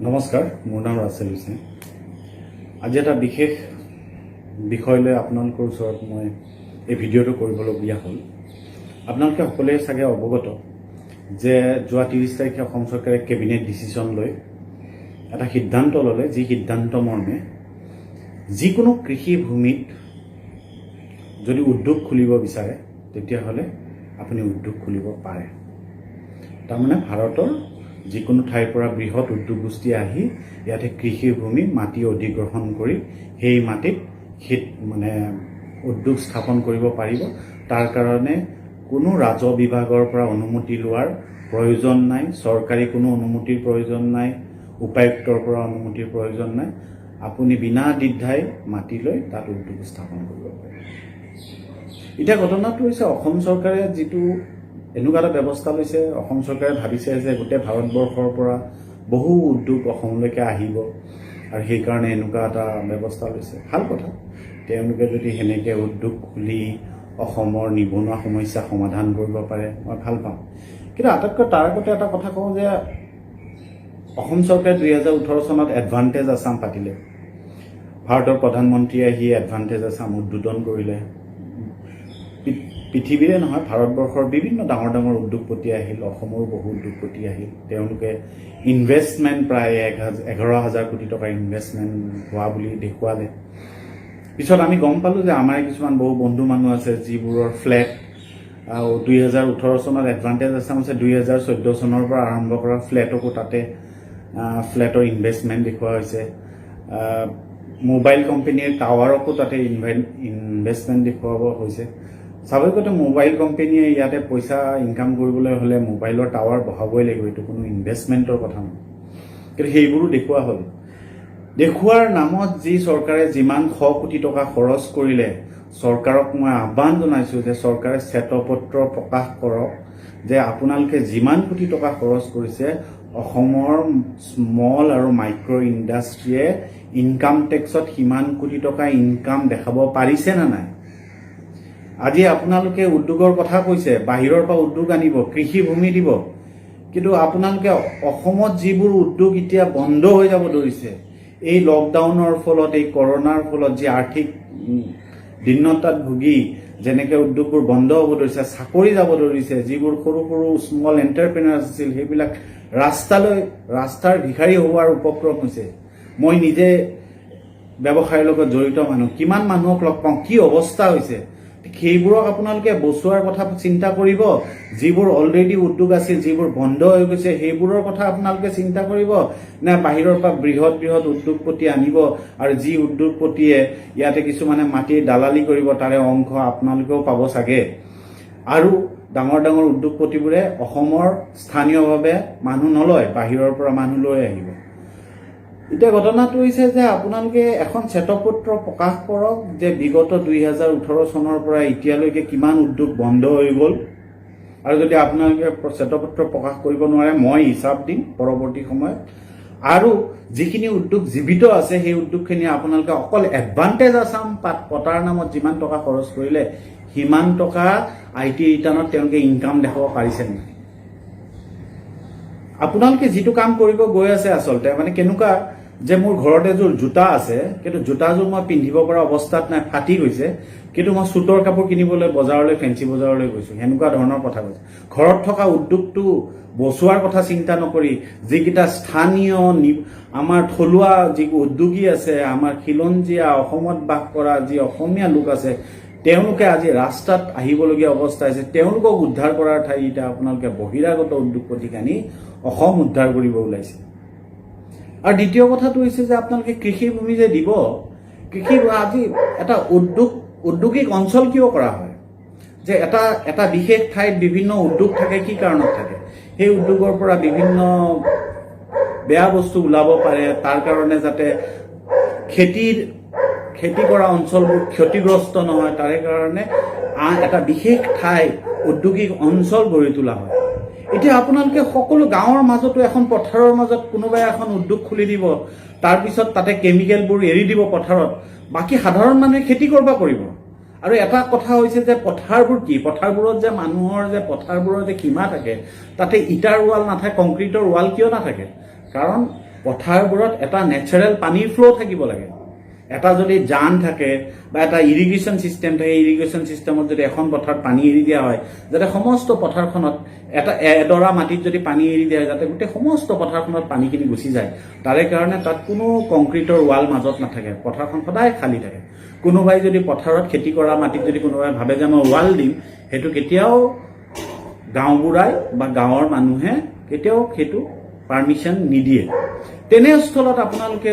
নমস্কাৰ, মোৰ নাম ৰাছেল হুছেইন। আজি এটা বিশেষ বিষয় লৈ আপোনালোকৰ ওচৰত মই এই ভিডিঅ'টো কৰিবলগীয়া হ'ল। আপোনালোকে সকলোৱে চাগে অৱগত যে যোৱা 30 তাৰিখে অসম চৰকাৰে কেবিনেট ডিচিশ্যন লৈ এটা সিদ্ধান্ত ল'লে, যি সিদ্ধান্ত মৰ্মে যিকোনো কৃষি ভূমিত যদি উদ্যোগ খুলিব বিচাৰে তেতিয়াহ'লে আপুনি উদ্যোগ খুলিব পাৰে। তাৰমানে ভাৰতৰ যিকোনো ঠাইৰ পৰা বৃহৎ উদ্যোগ গোষ্ঠী আহি ইয়াতে কৃষি ভূমি মাটি অধিগ্ৰহণ কৰি সেই মাটিত উদ্যোগ স্থাপন কৰিব পাৰিব। তাৰ কাৰণে কোনো ৰাজহ বিভাগৰ পৰা অনুমতি লোৱাৰ প্ৰয়োজন নাই, চৰকাৰী কোনো অনুমতিৰ প্ৰয়োজন নাই, উপায়ুক্তৰ পৰা অনুমতিৰ প্ৰয়োজন নাই। আপুনি বিনা দ্বিধাই মাটি লৈ তাত উদ্যোগ স্থাপন কৰিব পাৰে। এতিয়া ঘটনাটো হৈছে অসম চৰকাৰে যিটো এনেকুৱা এটা ব্যৱস্থা লৈছে, অসম চৰকাৰে ভাবিছে যে গোটেই ভাৰতবৰ্ষৰ পৰা বহু উদ্যোগ অসমলৈকে আহিব আৰু সেইকাৰণে এনেকুৱা এটা ব্যৱস্থা লৈছে। ভাল কথা, তেওঁলোকে যদি সেনেকৈ উদ্যোগ খুলি অসমৰ নিবনুৱা সমস্যা সমাধান কৰিব পাৰে, মই ভাল পাওঁ। কিন্তু আটাইতকৈ তাৰ আগতে এটা কথা কওঁ যে অসম চৰকাৰে 2018 চনত এডভান্টেজ আছাম পাতিলে। ভাৰতৰ প্ৰধানমন্ত্ৰীয়ে আহি এডভান্টেজ আছাম উদ্বোধন কৰিলে। পৃথিৱীৰে নহয়, ভাৰতবৰ্ষৰ বিভিন্ন ডাঙৰ ডাঙৰ উদ্যোগপতি আহিল, অসমৰো বহু উদ্যোগপতি আহিল। তেওঁলোকে ইনভেষ্টমেণ্ট প্ৰায় 11,000 কোটি টকাৰ ইনভেষ্টমেণ্ট হোৱা বুলি দেখুৱালে। পিছত আমি গম পালোঁ যে আমাৰ কিছুমান বহু বন্ধু মানুহ আছে যিবোৰৰ ফ্লেট 2018 চনত এডভান্টেজ আছাম আছে, 2014 চনৰ পৰা আৰম্ভ কৰা ফ্লেটকো তাতে ফ্লেটৰ ইনভেষ্টমেণ্ট দেখুওৱা হৈছে। মোবাইল কোম্পানীৰ টাৱাৰকো তাতে ইনভেষ্টমেণ্ট দেখুৱাব হৈছে। স্বাভাৱিকতে মোবাইল কোম্পানীয়ে ইয়াতে পইচা ইনকাম কৰিবলৈ হ'লে মোবাইলৰ টাৱাৰ বহাবই লাগিব, এইটো কোনো ইনভেষ্টমেণ্টৰ কথা নহয়। কিন্তু সেইবোৰো দেখুওৱা হ'ল। দেখুওৱাৰ নামত যি চৰকাৰে যিমান 100 কোটি টকা খৰচ কৰিলে, চৰকাৰক মই আহ্বান জনাইছোঁ যে চৰকাৰে শ্বেতপত্ৰ প্ৰকাশ কৰক যে আপোনালোকে যিমান কোটি টকা খৰচ কৰিছে অসমৰ স্মল আৰু মাইক্ৰ' ইণ্ডাষ্ট্ৰীয়ে ইনকাম টেক্সত সিমান কোটি টকা ইনকাম দেখাব পাৰিছে নে নাই। আজি আপোনালোকে উদ্যোগৰ কথা কৈছে, বাহিৰৰ পৰা উদ্যোগ আনিব, কৃষি ভূমি দিব, কিন্তু আপোনালোকে অসমত যিবোৰ উদ্যোগ এতিয়া বন্ধ হৈ যাব ধৰিছে, এই লকডাউনৰ ফলত, এই কৰোণাৰ ফলত যি আৰ্থিক দীনতাত ভুগি যেনেকৈ উদ্যোগবোৰ বন্ধ হ'ব ধৰিছে, চাকৰি যাব ধৰিছে, যিবোৰ সৰু সৰু স্মল এণ্টাৰপ্ৰেনাৰ্ছ আছিল সেইবিলাক ৰাস্তাৰ ভিখাৰী হোৱাৰ উপক্ৰম হৈছে। মই নিজে ব্যৱসায়ৰ লগত জড়িত মানুহ, কিমান মানুহক লগ পাওঁ, কি অৱস্থা হৈছে। সেইবোৰক আপোনালোকে বচোৱাৰ কথা চিন্তা কৰিব। যিবোৰ অলৰেডি উদ্যোগ আছিল, যিবোৰ বন্ধ হৈ গৈছে, সেইবোৰৰ কথা আপোনালোকে চিন্তা কৰিব নে বাহিৰৰ পৰা বৃহৎ বৃহৎ উদ্যোগপতি আনিব আৰু যি উদ্যোগপতিয়ে ইয়াতে কিছুমানে মাটিৰ দালালি কৰিব, তাৰে অংশ আপোনালোকেও পাব চাগে। আৰু ডাঙৰ ডাঙৰ উদ্যোগপতিবোৰে অসমৰ স্থানীয়ভাৱে মানুহ নলয়, বাহিৰৰ পৰা মানুহ লৈ আহিব। এতিয়া ঘটনাটো হৈছে যে আপোনালোকে এখন শ্বেতপত্ৰ প্ৰকাশ কৰক যে বিগত 2018 চনৰ পৰা এতিয়ালৈকে কিমান উদ্যোগ বন্ধ হৈ গ'ল। আৰু যদি আপোনালোকে শ্বেতপত্ৰ প্ৰকাশ কৰিব নোৱাৰে, মই হিচাপ দিম পৰৱৰ্তী সময়ত। আৰু যিখিনি উদ্যোগ জীৱিত আছে সেই উদ্যোগখিনি আপোনালোকে অকল এডভান্টেজ আছাম পতাৰ নামত যিমান টকা খৰচ কৰিলে সিমান টকা IT ৰিটাৰ্ণত তেওঁলোকে ইনকাম দেখাব পাৰিছে নাই। আপোনালোকে যিটো কাম কৰিব গৈ আছে আচলতে কেনেকুৱা যে মোৰ ঘৰত এযোৰ জোতা আছে, কিন্তু জোতাযোৰ মই পিন্ধিব পৰা অৱস্থাত নাই, ফাটি গৈছে, কিন্তু মই চুটৰ কাপোৰ কিনিবলৈ বজাৰলৈ, ফেঞ্চি বজাৰলৈ গৈছোঁ, সেনেকুৱা ধৰণৰ কথা কৈছে। ঘৰত থকা উদ্যোগটো বচোৱাৰ কথা চিন্তা নকৰি যিকেইটা স্থানীয় আমাৰ থলুৱা যি উদ্যোগী আছে, আমাৰ খিলঞ্জীয়া অসমত বাস কৰা যি অসমীয়া লোক আছে, তেওঁলোকে আজি ৰাস্তাত আহিবলগীয়া অৱস্থা হৈছে। তেওঁলোকক উদ্ধাৰ কৰাৰ ঠাই এতিয়া আপোনালোকে বহিৰাগত উদ্যোগপতিক আনি অসম উদ্ধাৰ কৰিব ওলাইছে। আৰু দ্বিতীয় কথাটো হৈছে যে আপোনালোকে কৃষি ভূমি যে দিব, আজি এটা উদ্যোগিক অঞ্চল কিয় কৰা হয় যে এটা বিশেষ ঠাইত বিভিন্ন উদ্যোগ থাকে, কি কাৰণত থাকে? সেই উদ্যোগৰ পৰা বিভিন্ন বেয়া বস্তু ওলাব পাৰে, তাৰ কাৰণে যাতে খেতি কৰা অঞ্চলবোৰ ক্ষতিগ্ৰস্ত নহয়, তাৰে কাৰণে এটা বিশেষ ঠাই উদ্যোগিক অঞ্চল গঢ়ি তোলা হয়। এতিয়া আপোনালোকে সকলো গাঁৱৰ মাজতো এখন পথাৰৰ মাজত কোনোবাই এখন উদ্যোগ খুলি দিব, তাৰপিছত তাতে কেমিকেলবোৰ এৰি দিব পথাৰত, বাকী সাধাৰণ মানুহে খেতি কৰিব। আৰু এটা কথা হৈছে যে পথাৰবোৰ কি, পথাৰবোৰত যে মানুহৰ যে পথাৰবোৰৰ যে সীমা থাকে, তাতে ইটাৰ ৱাল নাথাকে, কংক্ৰিটৰ ৱাল কিয় নাথাকে? কাৰণ পথাৰবোৰত এটা নেচাৰেল পানীৰ ফ্ল' থাকিব লাগে। এটা যদি জান থাকে বা এটা ইৰিগেশ্যন চিষ্টেম থাকে, ইৰিগেশ্যন চিষ্টেমত যদি এখন পথাৰত পানী এৰি দিয়া হয়, যাতে সমস্ত পথাৰখনত এটা এডৰা মাটিত যদি পানী এৰি দিয়া হয়, যাতে গোটেই সমস্ত পথাৰখনত পানীখিনি গুচি যায়। তাৰে কাৰণে তাত কোনো কংক্ৰিটৰ ৱাল মাজত নাথাকে, পথাৰখন সদায় খালী থাকে। কোনোবাই যদি পথাৰত খেতি কৰা মাটিত যদি কোনোবাই ভাবে যে মই ৱাল দিম, সেইটো কেতিয়াও গাঁওবুঢ়াই বা গাঁৱৰ মানুহে কেতিয়াও সেইটো পাৰ্মিশ্যন নিদিয়ে। তেনেস্থলত আপোনালোকে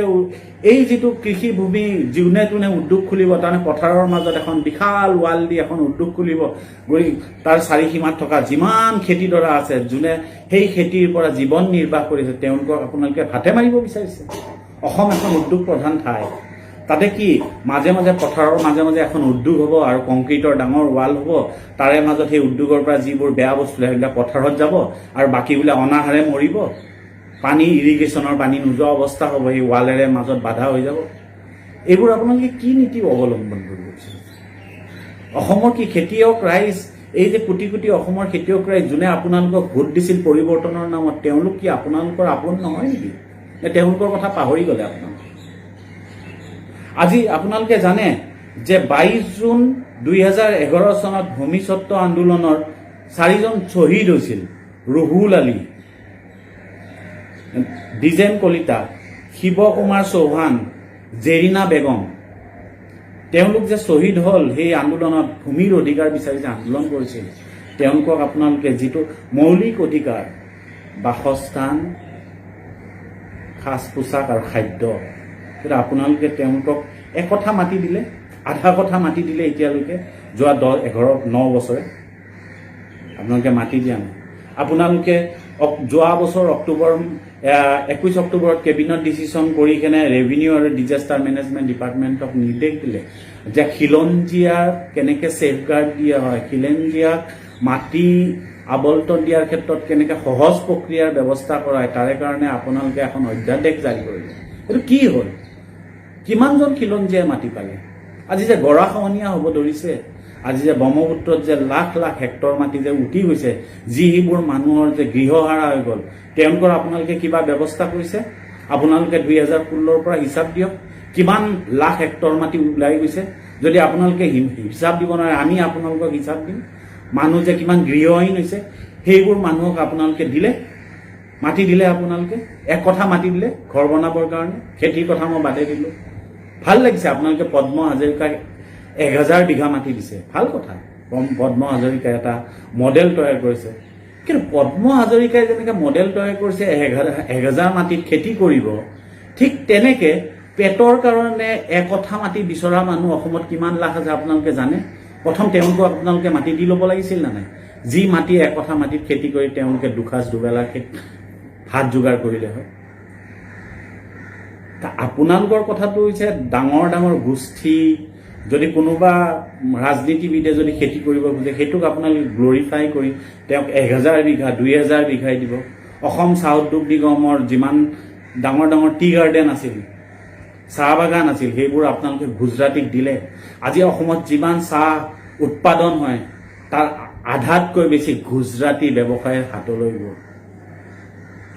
এই যিটো কৃষি ভূমি যোনে তোনে উদ্যোগ খুলিব, তাৰমানে পথাৰৰ মাজত এখন বিশাল ৱাল দি এখন উদ্যোগ খুলিব, গৈ তাৰ চাৰিসীমাত থকা যিমান খেতিডৰা আছে, যোনে সেই খেতিৰ পৰা জীৱন নিৰ্বাহ কৰিছে, তেওঁলোকক আপোনালোকে ভাতে মাৰিব বিচাৰিছে। অসম এখন উদ্যোগ প্ৰধান ঠাই, তাতে কি মাজে মাজে পথাৰৰ মাজে মাজে এখন উদ্যোগ হ'ব আৰু কংক্ৰিটৰ ডাঙৰ ৱাল হ'ব, তাৰে মাজত সেই উদ্যোগৰ পৰা যিবোৰ বেয়া বস্তু সেইবিলাক পথাৰত যাব আৰু বাকীবিলাক অনাহাৰে মৰিব। পানী ইৰিগেশ্যনৰ পানী নোযোৱা অৱস্থা হ'ব, সেই ৱালেৰে মাজত বাধা হৈ যাব। এইবোৰ আপোনালোকে কি নীতি অৱলম্বন কৰিব বিচাৰিছে? অসমৰ কি খেতিয়ক ৰাইজ, এই যে কোটি কোটি অসমৰ খেতিয়ক ৰাইজ যোনে আপোনালোকক ভোট দিছিল পৰিৱৰ্তনৰ নামত, তেওঁলোক কি আপোনালোকৰ আপোন নহয় নেকি? তেওঁলোকৰ কথা পাহৰি গ'লে আপোনালোকে? আজি আপোনালোকে জানে যে 22 জুন 2011 চনত ভূমিস্বত্ব আন্দোলনৰ 4জন শ্বহীদ হৈছিল। ৰুহুল আলী, দ্বিজেন কলিতা, শিৱ কুমাৰ চৌহান, জেৰিনা বেগম, তেওঁলোক যে শ্বহীদ হ'ল সেই আন্দোলনত, ভূমিৰ অধিকাৰ বিচাৰি যে আন্দোলন কৰিছিল, তেওঁলোকক আপোনালোকে যিটো মৌলিক অধিকাৰ, বাসস্থান, সাজ পোছাক আৰু খাদ্য, সেইটো আপোনালোকে তেওঁলোকক একথা মাটি দিলে, আধা কথা মাটি দিলে। এতিয়ালৈকে যোৱা 9 বছৰে আপোনালোকে মাটি দিয়া নাই। আপোনালোকে যোৱা বছৰ 21 অক্টোবৰত কেবিনেট ডিচিশ্যন কৰি কেনে ৰেভিনিউ আৰু ডিজাষ্টাৰ মেনেজমেণ্ট ডিপাৰ্টমেণ্টক নিৰ্দেশ দিলে যে খিলঞ্জীয়াক কেনেকৈ ছেফগাৰ্ড দিয়া হয়, খিলঞ্জীয়াক মাটি আবণ্টন দিয়াৰ ক্ষেত্ৰত কেনেকৈ সহজ প্ৰক্ৰিয়াৰ ব্যৱস্থা কৰায়, তাৰে কাৰণে আপোনালোকে এখন অধ্যাদেশ জাৰি কৰিলে। এইটো কি হ'ল? কিমানজন খিলঞ্জীয়াই মাটি পালে? আজি যে গৰাখহনীয়া হ'ব ধৰিছে, আজি যে ব্ৰহ্মপুত্ৰত যে লাখ লাখ হেক্টৰ মাটি যে উটি গৈছে, যিবোৰ মানুহৰ যে গৃহহাৰা হৈ গ'ল, তেওঁলোকৰ আপোনালোকে কিবা ব্যৱস্থা কৰিছে? আপোনালোকে 2016ৰ পৰা হিচাপ দিয়ক, কিমান লাখ হেক্টৰ মাটি ওলাই গৈছে। যদি আপোনালোকে হিচাপ দিব নোৱাৰে, আমি আপোনালোকক হিচাপ দিম। মানুহ যে কিমান গৃহহীন হৈছে, সেইবোৰ মানুহক আপোনালোকে দিলে, মাটি দিলে। আপোনালোকে এক কথা মাটি দিলে ঘৰ বনাবৰ কাৰণে, খেতিৰ কথা মই বাদে দিলোঁ। ভাল লাগিছে আপোনালোকে পদ্ম হাজৰিকাক 1000 বিঘা মাটি দিছে, ভাল কথা। পদ্ম হাজৰিকাই এটা মডেল তৈয়াৰ কৰিছে, কিন্তু পদ্ম হাজৰিকাই যেনেকৈ মডেল তৈয়াৰ কৰিছে 1000 মাটিত খেতি কৰিব, ঠিক তেনেকৈ পেটৰ কাৰণে একঠা মাটি বিচৰা মানুহ অসমত কিমান লাখ আছে আপোনালোকে জানে? প্ৰথম তেওঁলোকক আপোনালোকে মাটি দি ল'ব লাগিছিল নে নাই? যি মাটি একঠা মাটিত খেতি কৰি তেওঁলোকে দুসাঁজ দুবেলা ভাত যোগাৰ কৰিলে হয়। আপোনালোকৰ কথাটো হৈছে ডাঙৰ ডাঙৰ গোষ্ঠী, যদি কোনোবা ৰাজনীতিবিদে যদি খেতি কৰিব খোজে, সেইটোক আপোনালোকে গ্লৰিফাই কৰি তেওঁক 1000 বিঘা 2000 বিঘাই দিব। অসম চাহ উদ্যোগ নিগমৰ যিমান ডাঙৰ ডাঙৰ টি গাৰ্ডেন আছিল, চাহ বাগান আছিল, সেইবোৰ আপোনালোকে গুজৰাটীক দিলে। আজি অসমত যিমান চাহ উৎপাদন হয়, তাৰ আধাতকৈ বেছি গুজৰাটী ব্যৱসায়ৰ হাতলৈ গ'ল।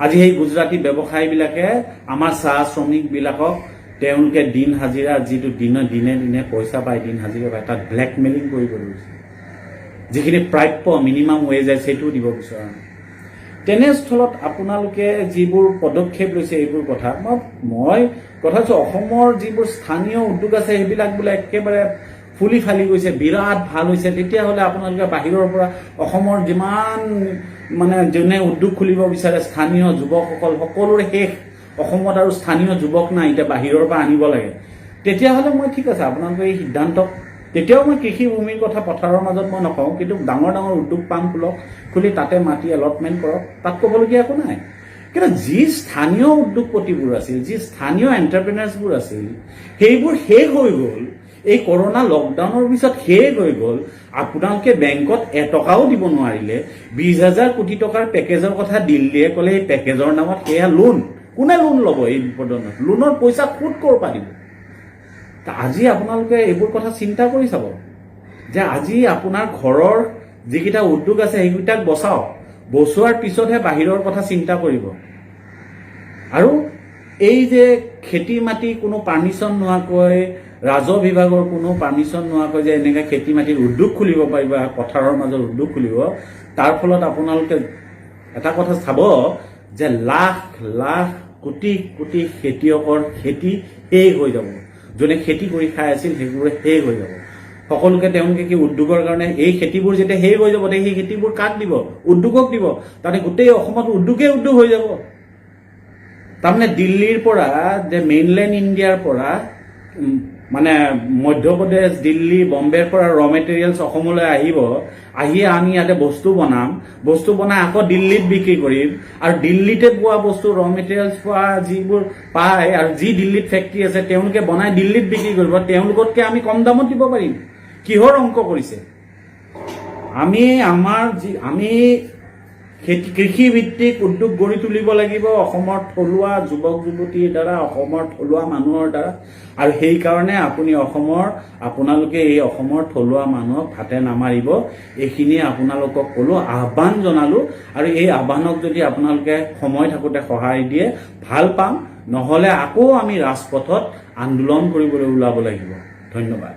আজি সেই গুজৰাটী ব্যৱসায়ীবিলাকে আমাৰ চাহ শ্ৰমিকবিলাকক তেওঁলোকে দিন হাজিৰা, যিটো দিনে দিনে পইচা পায়, দিন হাজিৰা পায়, তাত ব্লেকমেইলিং কৰিব ধৰিছে। যিখিনি প্ৰাপ্য মিনিমাম ৱেজ সেইটোও দিব বিচৰা নাই। তেনেস্থলত আপোনালোকে যিবোৰ পদক্ষেপ লৈছে, এইবোৰ কথা মই কথা কৈছোঁ, অসমৰ যিবোৰ স্থানীয় উদ্যোগ আছে সেইবিলাক বোলে একেবাৰে ফুলি ফালি গৈছে, বিৰাট ভাল হৈছে। তেতিয়াহ'লে আপোনালোকে বাহিৰৰ পৰা অসমৰ যিমান যোনে উদ্যোগ খুলিব বিচাৰে, স্থানীয় যুৱকসকল সকলোৰে শেষ। অসমত আৰু স্থানীয় যুৱক নাই, এতিয়া বাহিৰৰ পৰা আনিব লাগে। তেতিয়াহ'লে মই ঠিক আছে আপোনালোকে এই সিদ্ধান্তক, তেতিয়াও মই কৃষি ভূমিৰ কথা পথাৰৰ মাজত মই নকওঁ, কিন্তু ডাঙৰ ডাঙৰ উদ্যোগ পাম খোলক, খুলি তাতে মাটি এলটমেণ্ট কৰক, তাত ক'বলগীয়া একো নাই। কিন্তু যি স্থানীয় উদ্যোগপতিবোৰ আছিল, যি স্থানীয় এণ্টাৰপ্ৰেনাৰ্ছবোৰ আছিল, সেইবোৰ শেষ হৈ গ'ল। এই কৰোণা লকডাউনৰ পিছত শেষ হৈ গ'ল। আপোনালোকে বেংকত এটকাও দিব নোৱাৰিলে। 20,000 কোটি টকাৰ পেকেজৰ কথা দিল্লীয়ে ক'লে, এই পেকেজৰ নামত সেয়া লোন। কোনে লোন ল'ব? এই বিপদত লোনৰ পইচা ক'ত ক'ৰ পৰা দিব? আজি আপোনালোকে এইবোৰ কথা চিন্তা কৰি চাব যে আজি আপোনাৰ ঘৰৰ যিকেইটা উদ্যোগ আছে সেইকেইটাক বচাওক, বচোৱাৰ পিছতহে বাহিৰৰ কথা চিন্তা কৰিব। আৰু এই যে খেতি মাটি কোনো পাৰ্মিশ্যন নোহোৱাকৈ ৰাজহ বিভাগৰ কোনো পাৰ্মিশ্যন নোহোৱাকৈ যে এনেকৈ খেতি মাটিৰ উদ্যোগ খুলিব পাৰিব, পথাৰৰ মাজত উদ্যোগ খুলিব, তাৰ ফলত আপোনালোকে এটা কথা চাব যে লাখ লাখ কোটি কোটি খেতিয়কৰ খেতি শেষ হৈ যাব। যোনে খেতি কৰি খাই আছিল সেইবোৰে শেষ হৈ যাব। সকলোকে তেওঁলোকে কি উদ্যোগৰ কাৰণে এই খেতিবোৰ যেতিয়া শেষ হৈ যাব, সেই খেতিবোৰ কাক দিব? উদ্যোগক দিব। তাতে গোটেই অসমত উদ্যোগ হৈ যাব। তাৰমানে দিল্লীৰ পৰা যে মেইনলেণ্ড ইণ্ডিয়াৰ পৰা মানে মধ্যপ্ৰদেশ, দিল্লী, বম্বেৰ পৰা ৰ মেটেৰিয়েলছ অসমলৈ আহিব, আহি আমি ইয়াতে বস্তু বনাই আকৌ দিল্লীত বিক্ৰী কৰিম, আৰু দিল্লীতে পোৱা বস্তু ৰ মেটেৰিয়েলছ পোৱা যিবোৰ পায় আৰু যি দিল্লীত ফেক্টৰী আছে তেওঁলোকে বনাই দিল্লীত বিক্ৰী কৰিব, তেওঁলোকতকৈ আমি কম দামত দিব পাৰিম। কিহৰ অংক কৰিছে? আমি কৃষি ভিত্তিক উদ্যোগ গঢ়ি তুলিব লাগিব অসমৰ থলুৱা যুৱক যুৱতীৰ দ্বাৰা, অসমৰ থলুৱা মানুহৰ দ্বাৰা, আৰু সেইকাৰণে আপোনালোকে এই অসমৰ থলুৱা মানুহক হাতে নামাৰিব। এইখিনিয়ে আপোনালোকক ক'লো, আহ্বান জনালো, আৰু এই আহ্বানক যদি আপোনালোকে সময় থাকোঁতে সহায় দিয়ে ভাল পাম, নহ'লে আকৌ আমি ৰাজপথত আন্দোলন কৰিবলৈ ওলাব লাগিব। ধন্যবাদ।